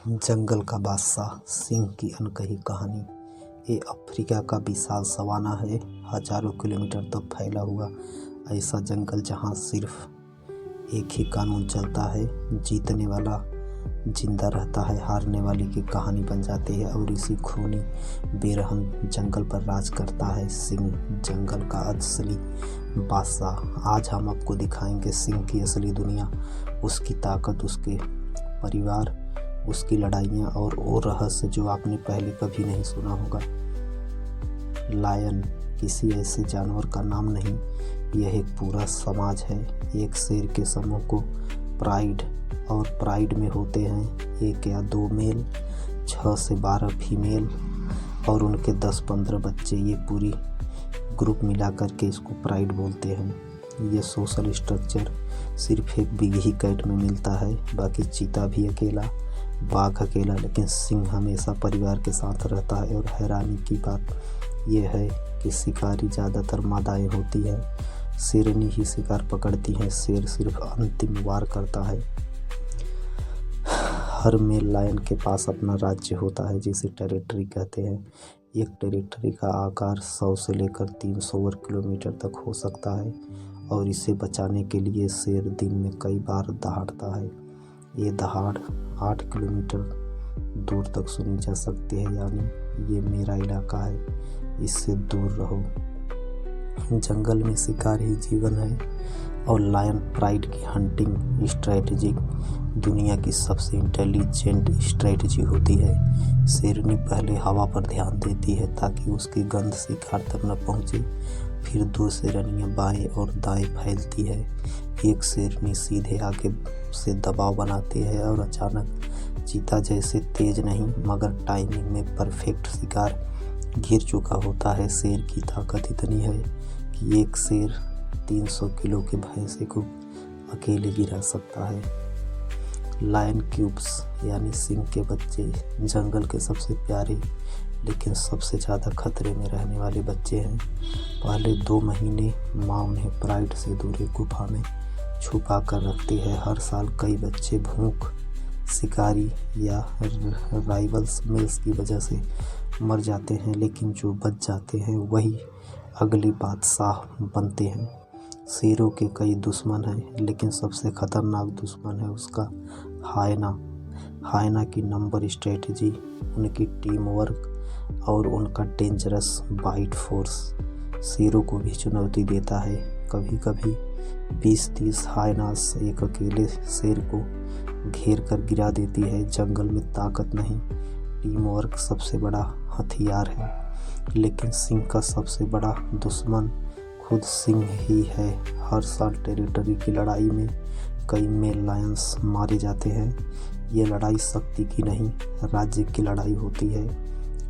जंगल का बादशाह सिंह की अनकही कहानी। ये अफ्रीका का विशाल सवाना है, हजारों किलोमीटर तक फैला हुआ ऐसा जंगल जहाँ सिर्फ एक ही कानून चलता है, जीतने वाला जिंदा रहता है, हारने वाले की कहानी बन जाती है। और इसी खूनी बेरहम जंगल पर राज करता है सिंह, जंगल का असली बादशाह। आज हम आपको दिखाएंगे सिंह की असली दुनिया, उसकी ताकत, उसके परिवार, उसकी लड़ाइयाँ और वो रहस्य जो आपने पहले कभी नहीं सुना होगा। लायन किसी ऐसे जानवर का नाम नहीं, यह एक पूरा समाज है। एक शेर के समूह को प्राइड और प्राइड में होते हैं 1 या 2 मेल, 6 से 12 फीमेल और उनके 10-15 बच्चे। ये पूरी ग्रुप मिला करके इसको प्राइड बोलते हैं। ये सोशल स्ट्रक्चर सिर्फ एक बिग ही कैट में मिलता है, बाकी चीता भी अकेला, बाघ अकेला, लेकिन सिंह हमेशा परिवार के साथ रहता है। और हैरानी की बात यह है कि शिकारी ज़्यादातर मादाएं होती हैं, शेरनी ही शिकार पकड़ती हैं, शेर सिर्फ अंतिम वार करता है। हर मेल लायन के पास अपना राज्य होता है जिसे टेरिटरी कहते हैं। एक टेरिटरी का आकार 100 से लेकर 300 वर्ग किलोमीटर तक हो सकता है और इसे बचाने के लिए शेर दिन में कई बार दहाड़ता है। ये दहाड़ 8 किलोमीटर दूर तक सुनी जा सकती है, यानी ये मेरा इलाका है, इससे दूर रहो। जंगल में शिकार ही जीवन है और लायन प्राइड की हंटिंग स्ट्रेटजी दुनिया की सबसे इंटेलिजेंट स्ट्रेटजी होती है। शेरनी पहले हवा पर ध्यान देती है ताकि उसकी गंध शिकार तक न पहुंचे, फिर 2 शेरनियां बाएं और दाएं फैलती है। एक शेरनी सीधे आगे से दबाव बनाती है और अचानक चीता जैसे तेज नहीं मगर टाइमिंग में परफेक्ट शिकार गिर चुका होता है। शेर की ताकत इतनी है कि एक शेर 300 किलो के भैंसे को अकेले गिरा सकता है। लायन क्यूब्स यानी सिंह के बच्चे जंगल के सबसे प्यारे लेकिन सबसे ज़्यादा खतरे में रहने वाले बच्चे हैं। पहले 2 महीने माँ उन्हें प्राइड से दूर एक गुफा में छुपा कर रखती है। हर साल कई बच्चे भूख, शिकारी या राइवल्स मेल्स की वजह से मर जाते हैं, लेकिन जो बच जाते हैं वही अगले बादशाह बनते हैं। शेरों के कई दुश्मन हैं, लेकिन सबसे खतरनाक दुश्मन है उसका हायना। हायना की नंबर स्ट्रेटजी, उनकी टीम वर्क और उनका डेंजरस बाइट फोर्स शेरों को भी चुनौती देता है। कभी कभी 20-30 हायनास एक अकेले शेर को घेर कर गिरा देती है। जंगल में ताकत नहीं, टीम वर्क सबसे बड़ा हथियार है। लेकिन सिंह का सबसे बड़ा दुश्मन खुद सिंह ही है। हर साल टेरिटरी की लड़ाई में कई मेल लायंस मारे जाते हैं। ये लड़ाई शक्ति की नहीं, राज्य की लड़ाई होती है।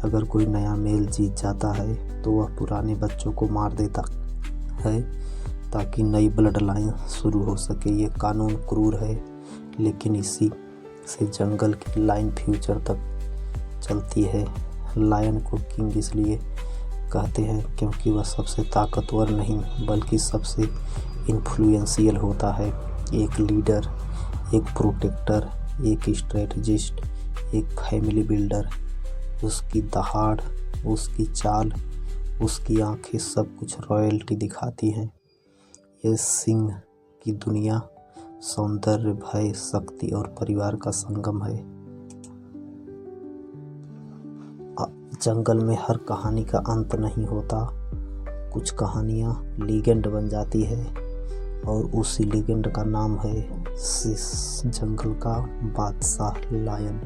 अगर कोई नया मेल जीत जाता है तो वह पुराने बच्चों को मार देता है ताकि नई ब्लड लाइन शुरू हो सके। ये कानून क्रूर है, लेकिन इसी से जंगल की लाइन फ्यूचर तक चलती है। लायन को किंग इसलिए कहते हैं क्योंकि वह सबसे ताकतवर नहीं बल्कि सबसे इन्फ्लुएंशियल होता है। एक लीडर, एक प्रोटेक्टर, एक स्ट्रेटजिस्ट, एक फैमिली बिल्डर। उसकी दहाड़, उसकी चाल, उसकी आंखें सब कुछ रॉयल्टी दिखाती हैं। यह सिंह की दुनिया सौंदर्य, भय, शक्ति और परिवार का संगम है। जंगल में हर कहानी का अंत नहीं होता, कुछ कहानियाँ लीजेंड बन जाती है और उसी लीजेंड का नाम है जंगल का बादशाह लायन।